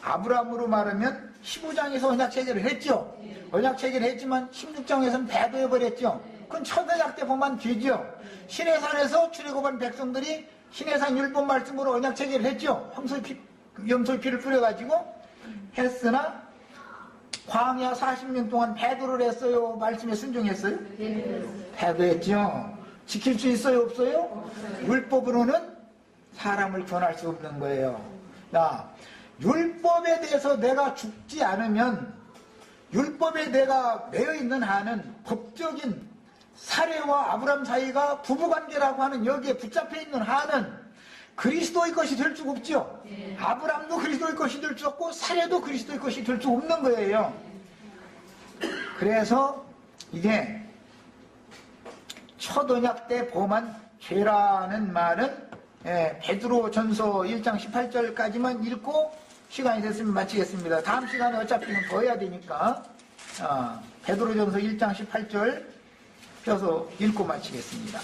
아브라함으로 말하면 15장에서 언약 체결을 했죠. 언약 체결을 했지만 16장에서는 배도해버렸죠. 그건 첫 언약 때 범한 죄죠. 시내산에서 출애굽한 백성들이 시내산 율법 말씀으로 언약 체결을 했죠. 염소의 피를 뿌려가지고 했으나 광야 40년 동안 배도를 했어요? 말씀에 순종했어요? 배도했죠. 지킬 수 있어요? 없어요? 율법으로는 사람을 변할 수 없는 거예요. 자, 율법에 대해서 내가 죽지 않으면, 율법에 내가 매여있는 한은 법적인 사례와 아브람 사이가 부부관계라고 하는 여기에 붙잡혀있는 한은 그리스도의 것이 될 수가 없죠. 아브람도 그리스도의 것이 될 수 없고 사례도 그리스도의 것이 될 수 없는 거예요. 그래서 이게 첫 언약 때 범한 죄라는 말은 베드로 전서 1장 18절까지만 읽고 시간이 됐으면 마치겠습니다. 다음 시간에 어차피 더 해야 되니까 베드로 전서 1장 18절 펴서 읽고 마치겠습니다.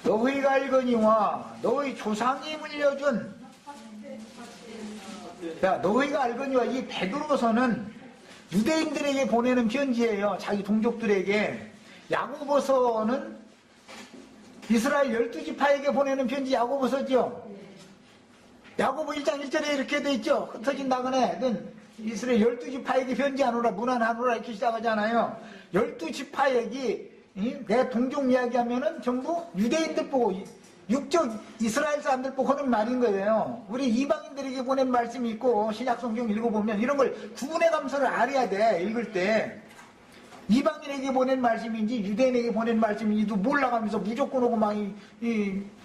너희가 알거니와 너희 조상이 물려준, 자, 너희가 알거니와 이 베드로서는 유대인들에게 보내는 편지예요. 자기 동족들에게. 야고보서는 이스라엘 12지파에게 보내는 편지 야고보서죠. 야고보 1장 1절에 이렇게 돼 있죠. 흩어진 나그네는 이스라엘 12지파에게 편지하노라, 문안하노라 이렇게 시작하잖아요. 12지파에게 내 동족 이야기하면은 전부 유대인들 보고, 육적 이스라엘 사람들 보고 하는 말인 거예요. 우리 이방인들에게 보낸 말씀이 있고 신약 성경 읽어보면 이런 걸 구분의 감소를 알아야 돼. 읽을 때 이방인에게 보낸 말씀인지 유대인에게 보낸 말씀인지도 몰라가면서 무조건 오고 막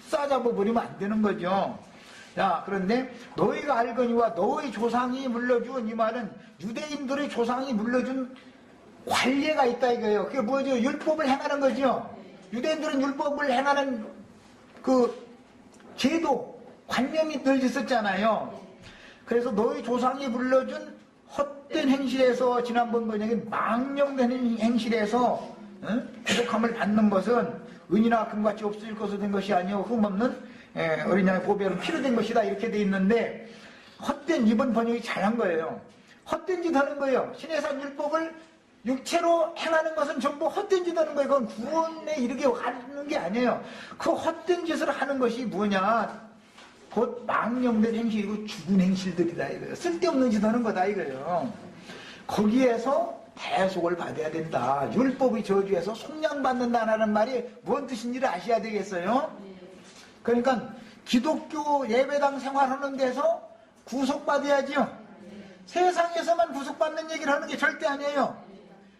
싸잡아 버리면 안 되는 거죠. 자, 그런데 너희가 알거니와 너희 조상이 물려준, 이 말은 유대인들의 조상이 물려준 관례가 있다 이거예요. 그게 뭐죠? 율법을 행하는 거죠. 유대인들은 율법을 행하는 그 제도, 관념이 늘 있었잖아요. 그래서 너희 조상이 불러준 헛된 행실에서, 지난번 번역에 망령된 행실에서 부족함을 받는 것은 은이나 금같이 없어질 것으로 된 것이 아니요 흠없는 어린 양의 보배로 피로 된 것이다, 이렇게 돼 있는데, 헛된, 이번 번역이 잘한 거예요. 헛된 짓 하는 거예요. 신의 산 율법을 육체로 행하는 것은 전부 헛된 짓 하는 거예요. 그건 구원에 이르게 하는 게 아니에요. 그 헛된 짓을 하는 것이 뭐냐, 곧 망령된 행실이고 죽은 행실들이다 이거예요. 쓸데없는 짓 하는 거다 이거예요. 거기에서 대속을 받아야 된다. 율법의 저주에서 속량받는다는 말이 뭔 뜻인지를 아셔야 되겠어요. 그러니까 기독교 예배당 생활하는 데서 구속받아야지요. 세상에서만 구속받는 얘기를 하는 게 절대 아니에요.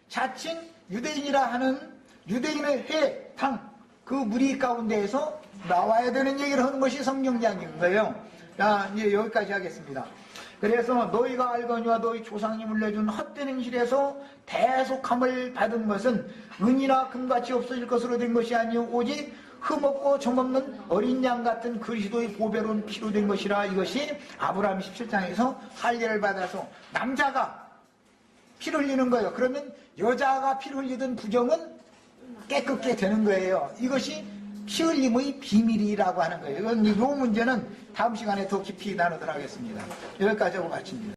자칭 유대인이라 하는 유대인의 회, 당, 그 무리 가운데에서 나와야 되는 얘기를 하는 것이 성경장인 거예요. 자, 이제 여기까지 하겠습니다. 그래서 너희가 알거니와 너희 조상이 물려준 헛된 행실에서 대속함을 받은 것은 은이나 금같이 없어질 것으로 된 것이 아니요 오직 흠없고 정없는 어린 양 같은 그리스도의 보배로운 피로 된 것이라. 이것이 아브라함 17장에서 할례를 받아서 남자가 피를 흘리는 거예요. 그러면 여자가 피를 흘리던 부정은 깨끗게 되는 거예요. 이것이 피 흘림의 비밀이라고 하는 거예요. 이 문제는 다음 시간에 더 깊이 나누도록 하겠습니다. 여기까지 하고 마칩니다.